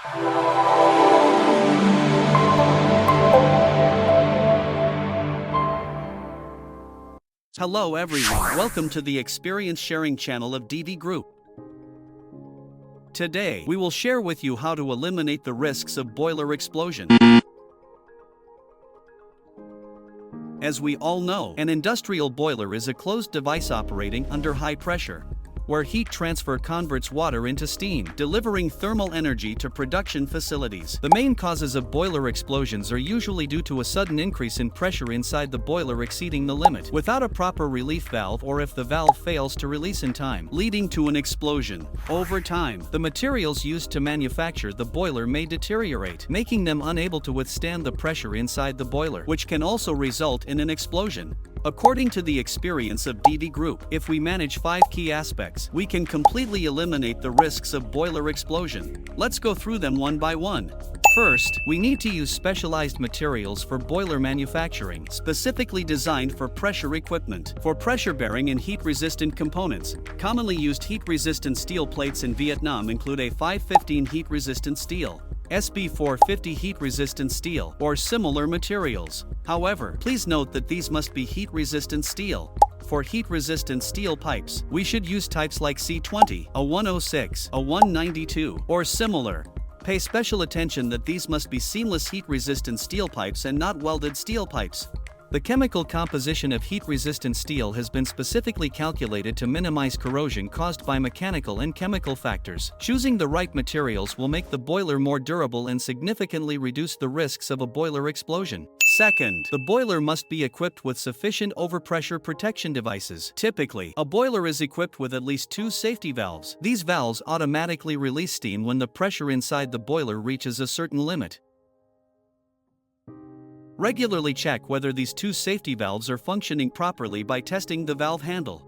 Hello everyone, welcome to the experience sharing channel of DIVI Group. Today, we will share with you how to eliminate the risks of boiler explosion. As we all know, an industrial boiler is a closed device operating under high pressure, where heat transfer converts water into steam, delivering thermal energy to production facilities. The main causes of boiler explosions are usually due to a sudden increase in pressure inside the boiler exceeding the limit, without a proper relief valve or if the valve fails to release in time, leading to an explosion. Over time, the materials used to manufacture the boiler may deteriorate, making them unable to withstand the pressure inside the boiler, which can also result in an explosion. According to the experience of DIVI Group, if we manage 5 key aspects, we can completely eliminate the risks of boiler explosion. Let's go through them one by one. First, we need to use specialized materials for boiler manufacturing, specifically designed for pressure equipment. For pressure-bearing and heat-resistant components, commonly used heat-resistant steel plates in Vietnam include a 515 heat-resistant steel, SB450 heat-resistant steel, or similar materials. However, please note that these must be heat-resistant steel. For heat-resistant steel pipes, we should use types like C20, A106, A192, or similar. Pay special attention that these must be seamless heat-resistant steel pipes and not welded steel pipes. The chemical composition of heat-resistant steel has been specifically calculated to minimize corrosion caused by mechanical and chemical factors. Choosing the right materials will make the boiler more durable and significantly reduce the risks of a boiler explosion. Second, the boiler must be equipped with sufficient overpressure protection devices. Typically, a boiler is equipped with at least 2 safety valves. These valves automatically release steam when the pressure inside the boiler reaches a certain limit. Regularly check whether these 2 safety valves are functioning properly by testing the valve handle.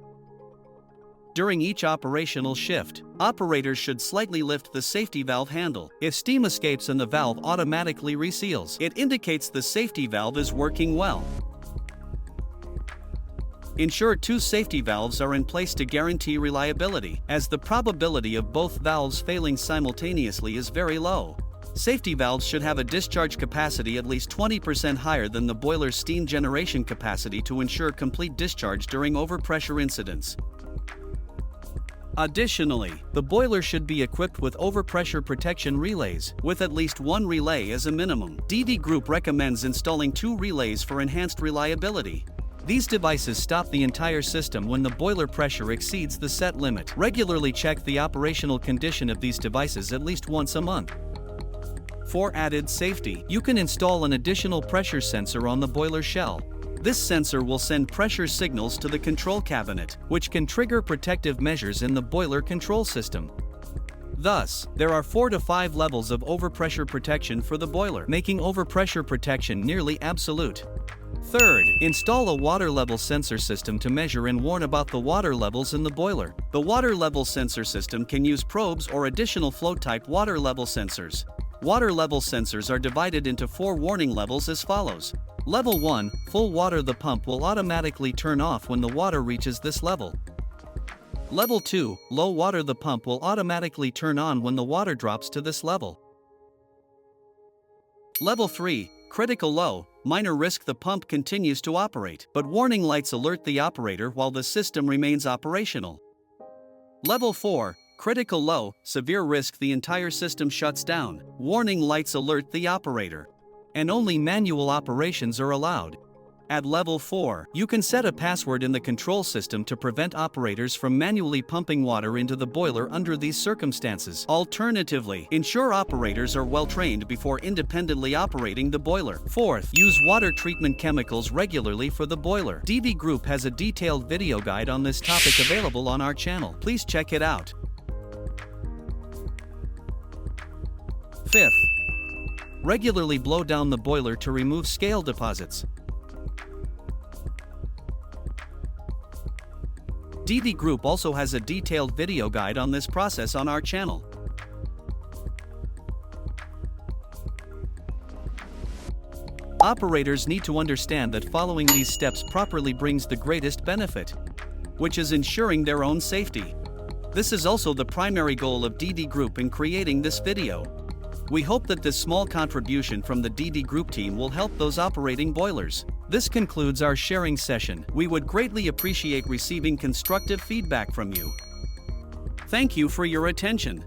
During each operational shift, operators should slightly lift the safety valve handle. If steam escapes and the valve automatically reseals, it indicates the safety valve is working well. Ensure 2 safety valves are in place to guarantee reliability, as the probability of both valves failing simultaneously is very low. Safety valves should have a discharge capacity at least 20% higher than the boiler's steam generation capacity to ensure complete discharge during overpressure incidents. Additionally, the boiler should be equipped with overpressure protection relays, with at least 1 relay as a minimum. DIVI Group recommends installing 2 relays for enhanced reliability. These devices stop the entire system when the boiler pressure exceeds the set limit. Regularly check the operational condition of these devices at least once a month. For added safety, you can install an additional pressure sensor on the boiler shell. This sensor will send pressure signals to the control cabinet, which can trigger protective measures in the boiler control system. Thus, there are 4 to 5 levels of overpressure protection for the boiler, making overpressure protection nearly absolute. Third, install a water level sensor system to measure and warn about the water levels in the boiler. The water level sensor system can use probes or additional flow-type water level sensors. Water level sensors are divided into 4 warning levels as follows. Level 1, full water. The pump will automatically turn off when the water reaches this level. Level 2, low water. The pump will automatically turn on when the water drops to this level. Level 3, critical low, minor risk. The pump continues to operate, but warning lights alert the operator while the system remains operational. Level 4, critical low, severe risk. The entire system shuts down. Warning lights alert the operator, and only manual operations are allowed. At level 4, you can set a password in the control system to prevent operators from manually pumping water into the boiler under these circumstances. Alternatively, ensure operators are well trained before independently operating the boiler. Fourth, use water treatment chemicals regularly for the boiler. DIVI Group has a detailed video guide on this topic available on our channel. Please check it out. Fifth, regularly blow down the boiler to remove scale deposits. DIVI Group also has a detailed video guide on this process on our channel. Operators need to understand that following these steps properly brings the greatest benefit, which is ensuring their own safety. This is also the primary goal of DIVI Group in creating this video. We hope that this small contribution from the DIVI group team will help those operating boilers. This concludes our sharing session. We would greatly appreciate receiving constructive feedback from you. Thank you for your attention.